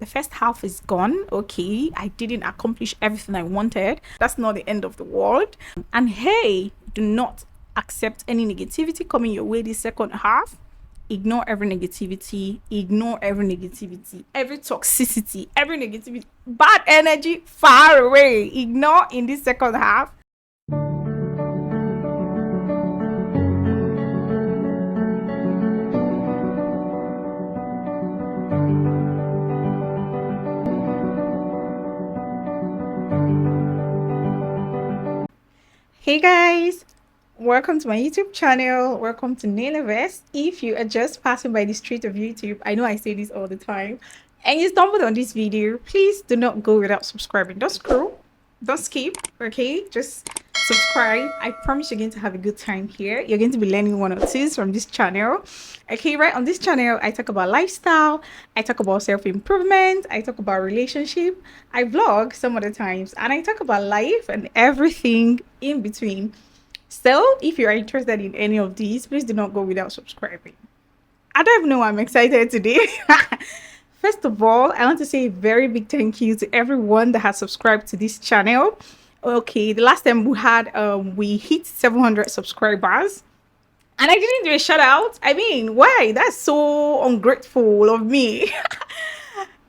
The first half is gone. Okay, I didn't accomplish everything I wanted. That's not the end of the world. And hey, do not accept any negativity coming your way this second half. Ignore every negativity, every toxicity, every negativity, bad energy, far away. Ignore in this second half. Hey guys, welcome to my YouTube channel. Welcome to Nailerverse. If you are just passing by the street of YouTube, I know I say this all the time, and you stumbled on this video, please do not go without subscribing. Don't scroll, don't skip, okay? Just subscribe. I promise you're going to have a good time here. You're going to be learning one or two from this channel. Okay, right on this channel, I talk about lifestyle, I talk about self-improvement, I talk about relationship, I vlog some of the times, and I talk about life and everything in between. So if you are interested in any of these, please do not go without subscribing. I don't even know why I'm excited today. First of all, I want to say a very big thank you to everyone that has subscribed to this channel. Okay, the last time we hit 700 subscribers, and I didn't do a shout out. I mean, why? That's so ungrateful of me.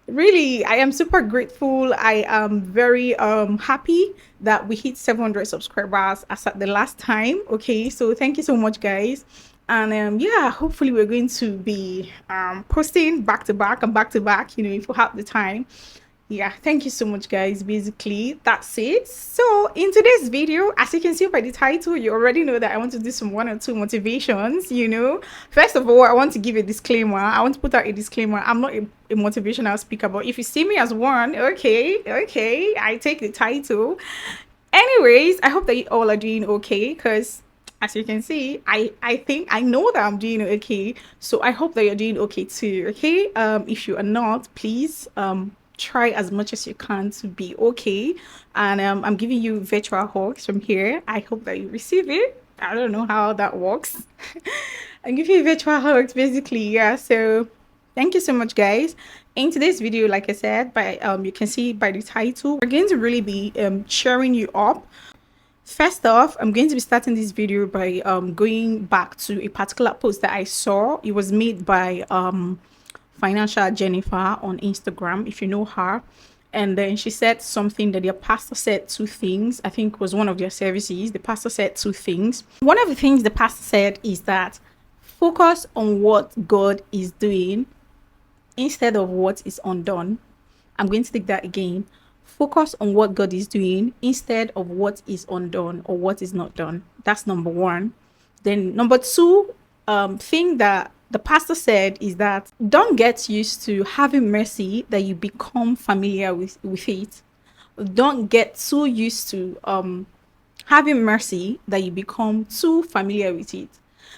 Really, I am super grateful. I am very happy that we hit 700 subscribers as at the last time. Okay, so thank you so much, guys. And yeah, hopefully we're going to be posting back to back and back to back, if we have the time. Yeah, thank you so much, guys. Basically, that's it. So in today's video, as you can see by the title, you already know that I want to do some one or two motivations. First of all, I want to give a disclaimer. I want to put out a disclaimer. I'm not a motivational speaker, but if you see me as one, okay, I take the title. Anyways, I hope that you all are doing okay, because as you can see, I know that I'm doing okay. So I hope that you're doing okay too. Okay, if you are not, please try as much as you can to be okay. And I'm giving you virtual hugs from here. I hope that you receive it. I don't know how that works. I'm giving you virtual hugs basically. Yeah, so thank you so much, guys. In today's video, like I said, you can see by the title, we're going to really be cheering you up. First off, I'm going to be starting this video by going back to a particular post that I saw. It was made by Financial Jennifer on Instagram, if you know her. And then she said something that their pastor said two things. I think it was one of their services. The pastor said two things. One of the things the pastor said is that focus on what God is doing instead of what is undone. I'm going to take that again. Focus on what God is doing instead of what is undone or what is not done. That's number one. Then number two thing that the pastor said is that don't get used to having mercy that you become familiar with it. Don't get too used to having mercy that you become too familiar with it.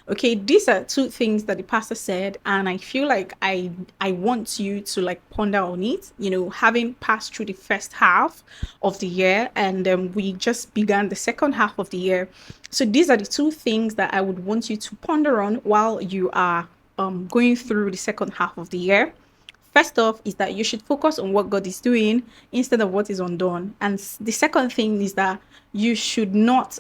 Okay, these are two things that the pastor said, and I feel like I want you to like ponder on it. Having passed through the first half of the year, and we just began the second half of the year. So these are the two things that I would want you to ponder on while you are going through the second half of the year. First off is that you should focus on what God is doing instead of what is undone. And the second thing is that you should not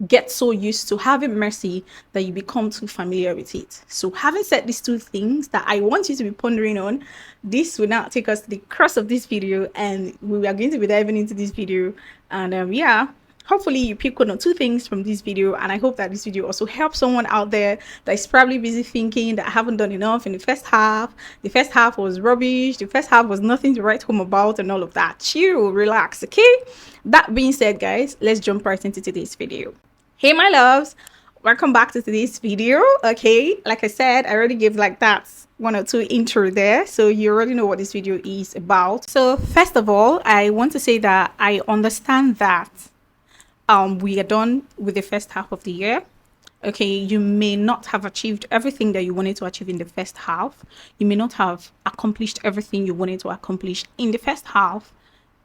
get so used to having mercy that you become too familiar with it. So having said these two things that I want you to be pondering on, this will now take us to the crux of this video, and we are going to be diving into this video. And yeah, hopefully you pick one or two things from this video, and I hope that this video also helps someone out there that is probably busy thinking that I haven't done enough in the first half. The first half was rubbish. The first half was nothing to write home about and all of that. Chill, relax, okay? That being said, guys, let's jump right into today's video. Hey my loves, welcome back to today's video. Okay, like I said, I already gave like that one or two intro there, so you already know what this video is about. So first of all, I want to say that I understand that we are done with the first half of the year. Okay, you may not have achieved everything that you wanted to achieve in the first half. You may not have accomplished everything you wanted to accomplish in the first half,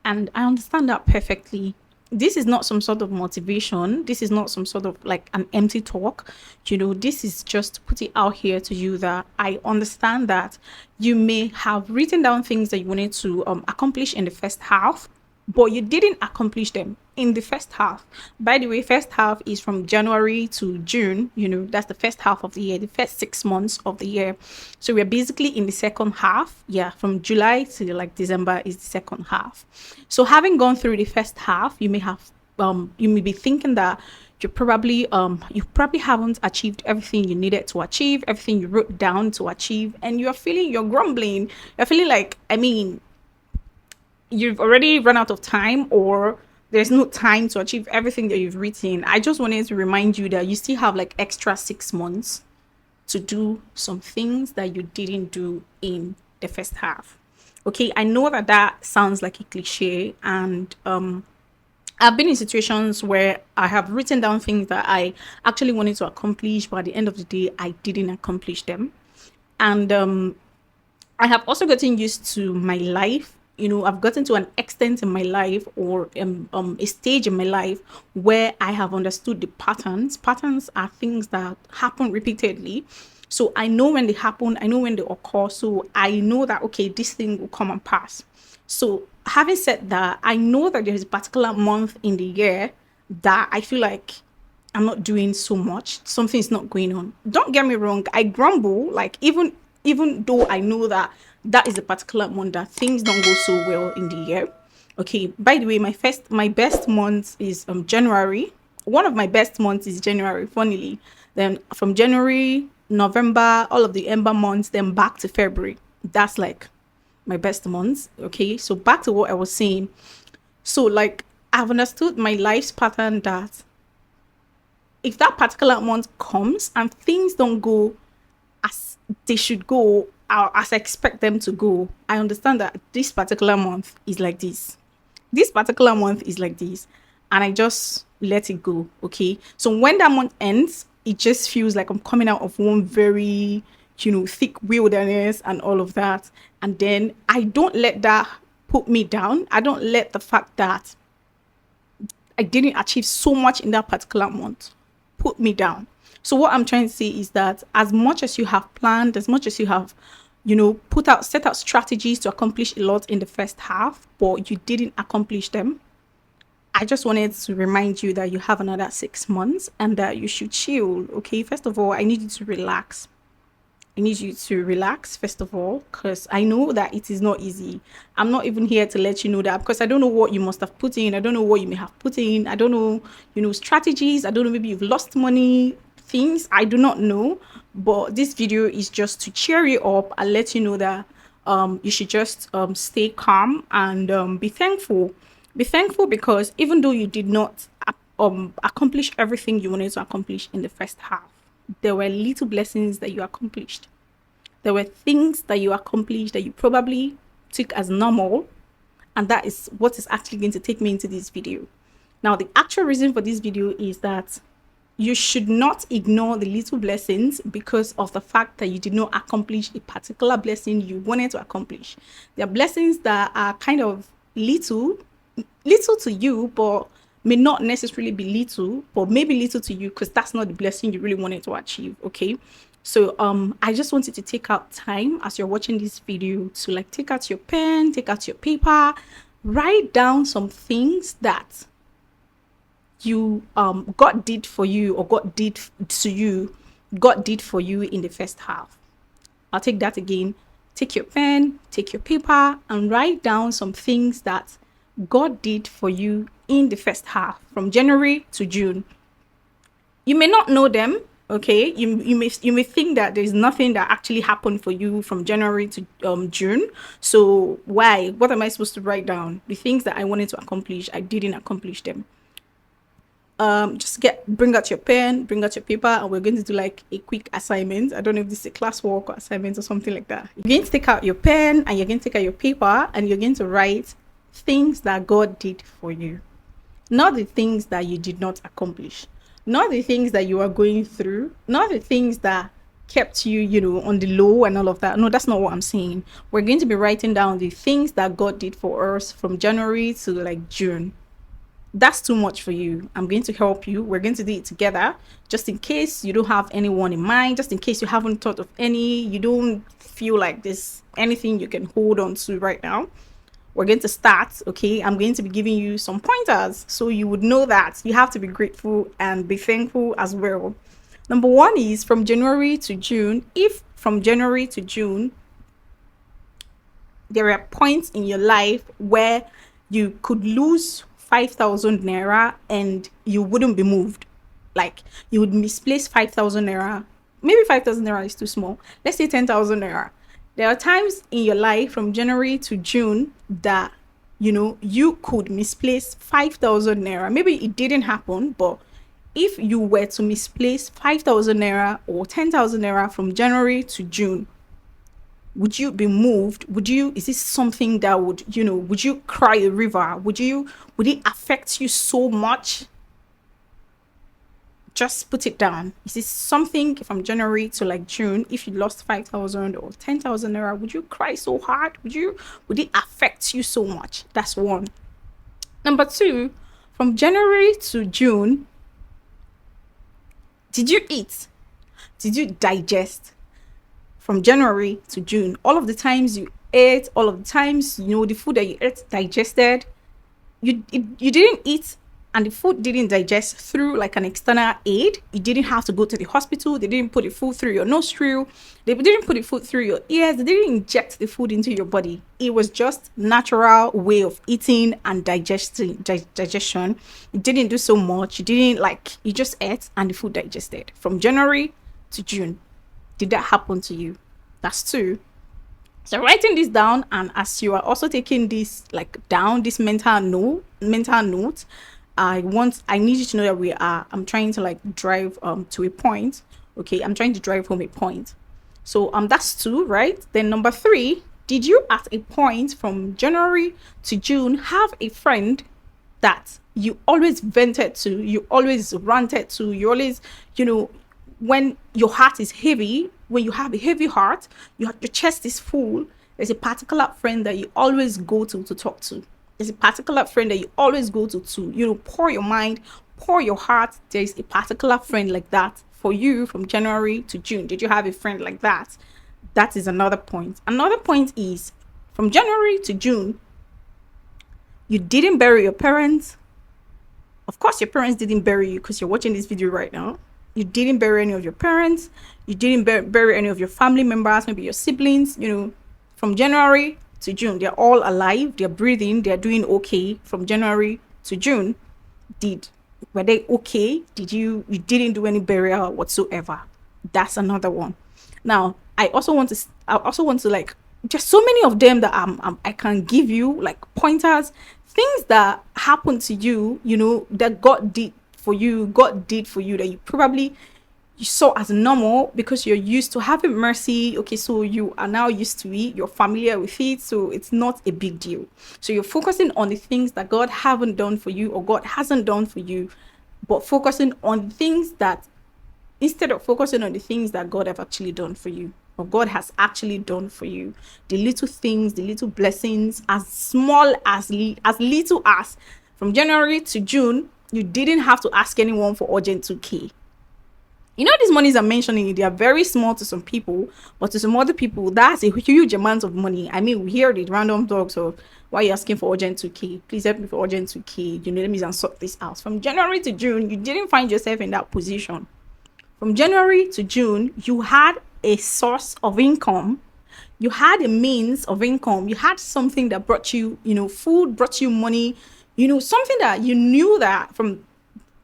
and I understand that perfectly. This is not some sort of motivation. This is not some sort of like an empty talk. This is just to put it out here to you that I understand that you may have written down things that you wanted to accomplish in the first half, but you didn't accomplish them in the first half. By the way, first half is from January to June. That's the first half of the year, the first 6 months of the year. So we're basically in the second half. Yeah, from July to like December is the second half. So having gone through the first half, you may be thinking that you probably haven't achieved everything you needed to achieve, everything you wrote down to achieve, and you're grumbling. You're feeling like, you've already run out of time, or there's no time to achieve everything that you've written. I just wanted to remind you that you still have like extra 6 months to do some things that you didn't do in the first half. Okay, I know that that sounds like a cliche, and I've been in situations where I have written down things that I actually wanted to accomplish, but at the end of the day, I didn't accomplish them. And I have also gotten used to my life. I've gotten to an extent in my life, or a stage in my life, where I have understood the patterns. Patterns are things that happen repeatedly. So I know when they happen, I know when they occur. So I know that, okay, this thing will come and pass. So having said that, I know that there is a particular month in the year that I feel like I'm not doing so much. Something's not going on. Don't get me wrong. I grumble, like even though I know that that is a particular month that things don't go so well in the year. Okay. By the way, my best month is January. One of my best months is January. Funnily, then from January, November, all of the ember months, then back to February. That's like my best months. Okay. So back to what I was saying. So like I've understood my life's pattern that if that particular month comes and things don't go as they should go, or as I expect them to go, I understand that this particular month is like this. This particular month is like this. And I just let it go. Okay. So when that month ends, it just feels like I'm coming out of one very, thick wilderness and all of that. And then I don't let that put me down. I don't let the fact that I didn't achieve so much in that particular month put me down. So what I'm trying to say is that as much as you have planned, as much as you have, set out strategies to accomplish a lot in the first half, but you didn't accomplish them, I just wanted to remind you that you have another 6 months and that you should chill. Okay. First of all, I need you to relax. I need you to relax, first of all, because I know that it is not easy. I'm not even here to let you know that, because I don't know what you must have put in. I don't know what you may have put in. I don't know, strategies. I don't know, maybe you've lost money, things. I do not know. But this video is just to cheer you up and let you know that you should just stay calm and be thankful. Be thankful because even though you did not accomplish everything you wanted to accomplish in the first half, there were little blessings that you accomplished. There were things that you accomplished that you probably took as normal. And that is what is actually going to take me into this video. Now, the actual reason for this video is that you should not ignore the little blessings because of the fact that you did not accomplish a particular blessing you wanted to accomplish. There are blessings that are kind of little to you, but may not necessarily be little, but maybe little to you because that's not the blessing you really wanted to achieve. Okay. So I just wanted to take out time as you're watching this video to like take out your pen, take out your paper, write down some things that you God did for you, or God did for you in the first half. I'll take that again. Take your pen, take your paper, and write down some things that God did for you in the first half from January to June. You may not know them. Okay, you may think that there's nothing that actually happened for you from January to June. So why? What am I supposed to write down? The things that I wanted to accomplish, I didn't accomplish them. Bring out your pen, bring out your paper, and we're going to do like a quick assignment. I don't know if this is a classwork or assignment or something like that. You're going to take out your pen and you're going to take out your paper and you're going to write things that God did for you, not the things that you did not accomplish, not the things that you are going through, not the things that kept you, on the low and all of that. No, that's not what I'm saying. We're going to be writing down the things that God did for us from January to like June. That's too much for you. I'm going to help you. We're going to do it together. Just in case you don't have anyone in mind, just in case you haven't thought of any, you don't feel like there's anything you can hold on to right now. We're going to start. Okay, I'm going to be giving you some pointers so you would know that you have to be grateful and be thankful as well. Number one is from January to June. If from January to June there are points in your life where you could lose 5,000 naira and you wouldn't be moved. Like you would misplace 5,000 naira. Maybe 5,000 naira is too small. Let's say 10,000 naira. There are times in your life from January to June that you could misplace 5,000 naira. Maybe it didn't happen, but if you were to misplace 5,000 naira or 10,000 naira from January to June, would you be moved? Is this something that would you cry a river? Would it affect you so much? Just put it down. Is this something from January to like June? If you lost 5,000 or 10,000 naira, would you cry so hard? Would it affect you so much? That's one. Number two, from January to June, did you eat? Did you digest? From January to June, all of the times you ate, all of the times the food that you ate digested, you didn't eat and the food didn't digest through like an external aid. You didn't have to go to the hospital. They didn't put the food through your nostril. They didn't put the food through your ears. They didn't inject the food into your body. It was just natural way of eating and digestion. You didn't do so much. You just ate and the food digested from January to June. Did that happen to you? That's two. So writing this down, and as you are also taking this this mental note, I need you to know that I'm trying to drive to a point. Okay, I'm trying to drive home a point. So that's two, right? Then number three, did you at a point from January to June have a friend that you always vented to, you always ranted to, you always, when your heart is heavy, when you have a heavy heart, your chest is full, there's a particular friend that you always go to talk to. There's a particular friend that you always go to pour your mind, pour your heart. There's a particular friend like that for you from January to June. Did you have a friend like that? That is another point. Another point is from January to June, you didn't bury your parents. Of course, your parents didn't bury you because you're watching this video right now. You didn't bury any of your parents. You didn't bury any of your family members, maybe your siblings. From January to June, they're all alive. They're breathing. They're doing okay. From January to June, were they okay? You didn't do any burial whatsoever? That's another one. Now, I also want to just so many of them that I can give you like pointers, things that happened to you, that God did for you that you saw as normal because you're used to having mercy. Okay, so you are now used to it, you're familiar with it, so it's not a big deal. So you're focusing on the things that God haven't done for you or God hasn't done for you, but focusing on things that, instead of focusing on the things that God have actually done for you or God has actually done for you, the little things, the little blessings, as small as little as from January to June, you didn't have to ask anyone for urgent 2K. These monies I'm mentioning, they are very small to some people, but to some other people, that's a huge amount of money. I mean, we hear the random talks of, why are you asking for urgent 2K? Please help me for urgent 2K. Let me sort this out. From January to June, you didn't find yourself in that position. From January to June, you had a source of income. You had a means of income. You had something that brought you, food, brought you money, something that you knew that from,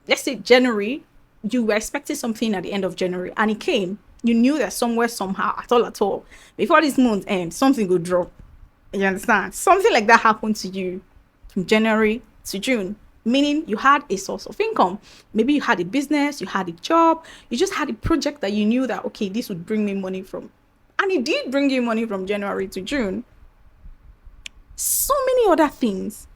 let's say, January, you were expecting something at the end of January and it came. You knew that somewhere, somehow, at all, before this month ends, something would drop. You understand? Something like that happened to you from January to June, meaning you had a source of income. Maybe you had a business, you had a job, you just had a project that you knew that, okay, this would bring me money from. And it did bring you money from January to June. So many other things.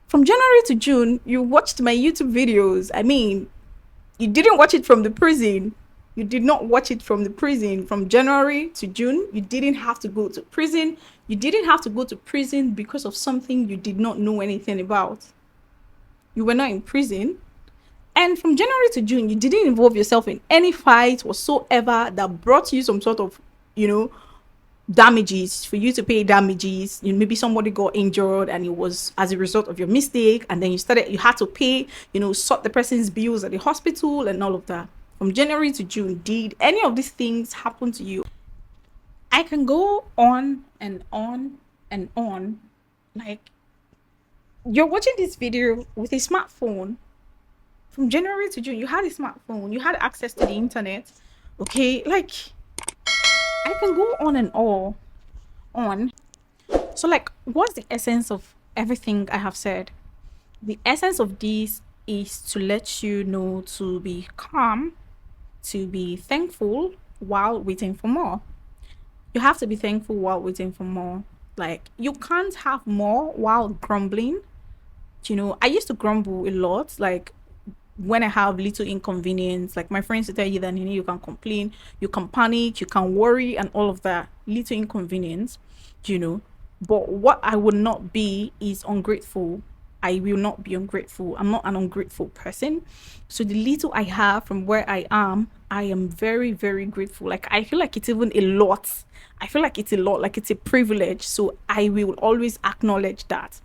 From January to June, you watched my YouTube videos. I mean, you didn't watch it from the prison. You did not watch it from the prison. From January to June, you didn't have to go to prison. You didn't have to go to prison because of something you did not know anything about. You were not in prison. And from January to June, you didn't involve yourself in any fight whatsoever that brought you some sort of, you know, damages for you to pay damages. Maybe somebody got injured and it was as a result of your mistake, and then you had to pay, sort the person's bills at the hospital and all of that. From January to June, did any of these things happen to you? I can go on and on and on. Like, you're watching this video with a smartphone. From January to June, you had a smartphone, you had access to the internet. Okay, like, I can go on and on. So, like, what's the essence of everything I have said? The essence of this is to let you know to be calm, to be thankful while waiting for more. You have to be thankful while waiting for more. Like, you can't have more while grumbling. I used to grumble a lot. Like, when I have little inconvenience, like my friends will tell you that you can complain, you can panic, you can worry, and all of that. Little inconvenience, you know. But what I would not be is ungrateful. I will not be ungrateful. I'm not an ungrateful person. So the little I have from where I am very, very grateful. Like, I feel like it's even a lot. I feel like it's a lot, like it's a privilege. So I will always acknowledge that.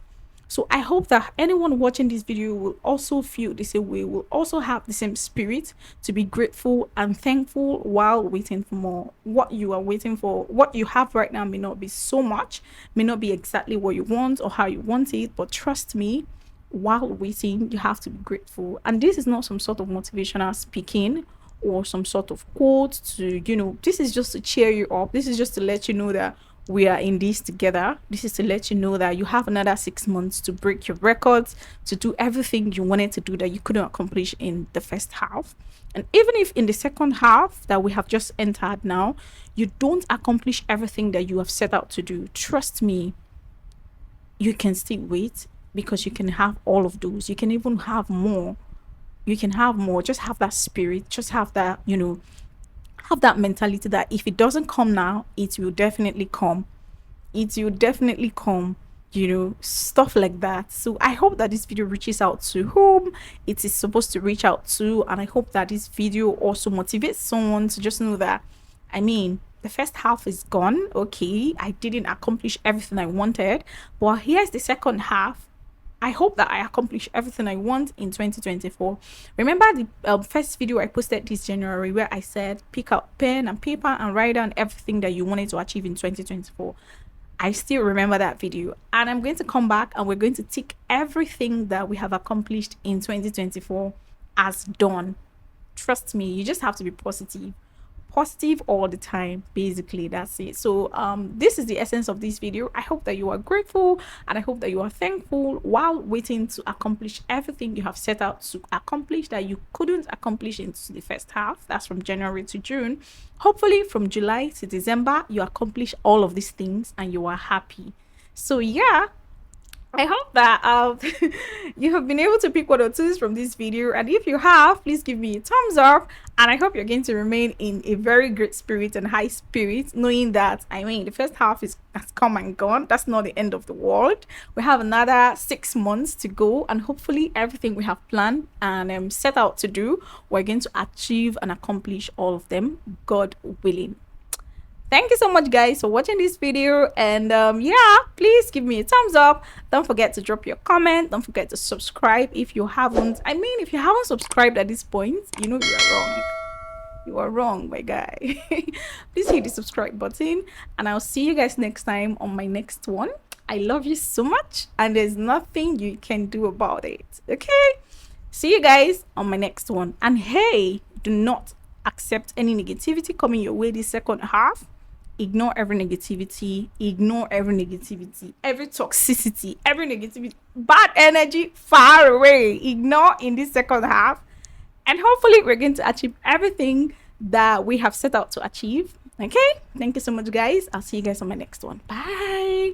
So I hope that anyone watching this video will also feel the same way, will also have the same spirit to be grateful and thankful while waiting for more. What you are waiting for, what you have right now may not be so much, may not be exactly what you want or how you want it, but trust me, while waiting, you have to be grateful. And this is not some sort of motivational speaking or some sort of quote to, this is just to cheer you up. This is just to let you know that we are in this together. This is to let you know that you have another 6 months to break your records, to do everything you wanted to do that you couldn't accomplish in the first half. And even if in the second half that we have just entered now, you don't accomplish everything that you have set out to do, trust me, you can still wait, because you can have all of those. You can even have more. You can have more. Just have that spirit. Just have that, have that mentality that if it doesn't come now, it will definitely come. It will definitely come, stuff like that. So I hope that this video reaches out to whom it is supposed to reach out to. And I hope that this video also motivates someone to just know that, the first half is gone. Okay, I didn't accomplish everything I wanted, but here's the second half. I hope that I accomplish everything I want in 2024. Remember the first video I posted this January where I said pick out pen and paper and write down everything that you wanted to achieve in 2024. I still remember that video, and I'm going to come back and we're going to tick everything that we have accomplished in 2024 as done. Trust me, you just have to be positive all the time. Basically, that's it. So this is the essence of this video. I hope that you are grateful, and I hope that you are thankful while waiting to accomplish everything you have set out to accomplish that you couldn't accomplish in the first half. That's from January to June. Hopefully from July to December you accomplish all of these things and you are happy. So yeah, I hope that you have been able to pick one or two from this video, and if you have, please give me a thumbs up. And I hope you're going to remain in a very great spirit and high spirit, knowing that the first half has come and gone. That's not the end of the world. We have another 6 months to go, and hopefully everything we have planned and set out to do, we're going to achieve and accomplish all of them, God willing. Thank you so much, guys, for watching this video, and yeah, please give me a thumbs up. Don't forget to drop your comment. Don't forget to subscribe if you haven't. If you haven't subscribed at this point, you are wrong. You are wrong, my guy. Please hit the subscribe button, and I'll see you guys next time on my next one. I love you so much, and there's nothing you can do about it. Okay, see you guys on my next one. And hey, do not accept any negativity coming your way this second half. Ignore every negativity, every toxicity, every negativity, bad energy, far away. Ignore in this second half, and hopefully we're going to achieve everything that we have set out to achieve. Okay, thank you so much, guys. I'll see you guys on my next one. Bye.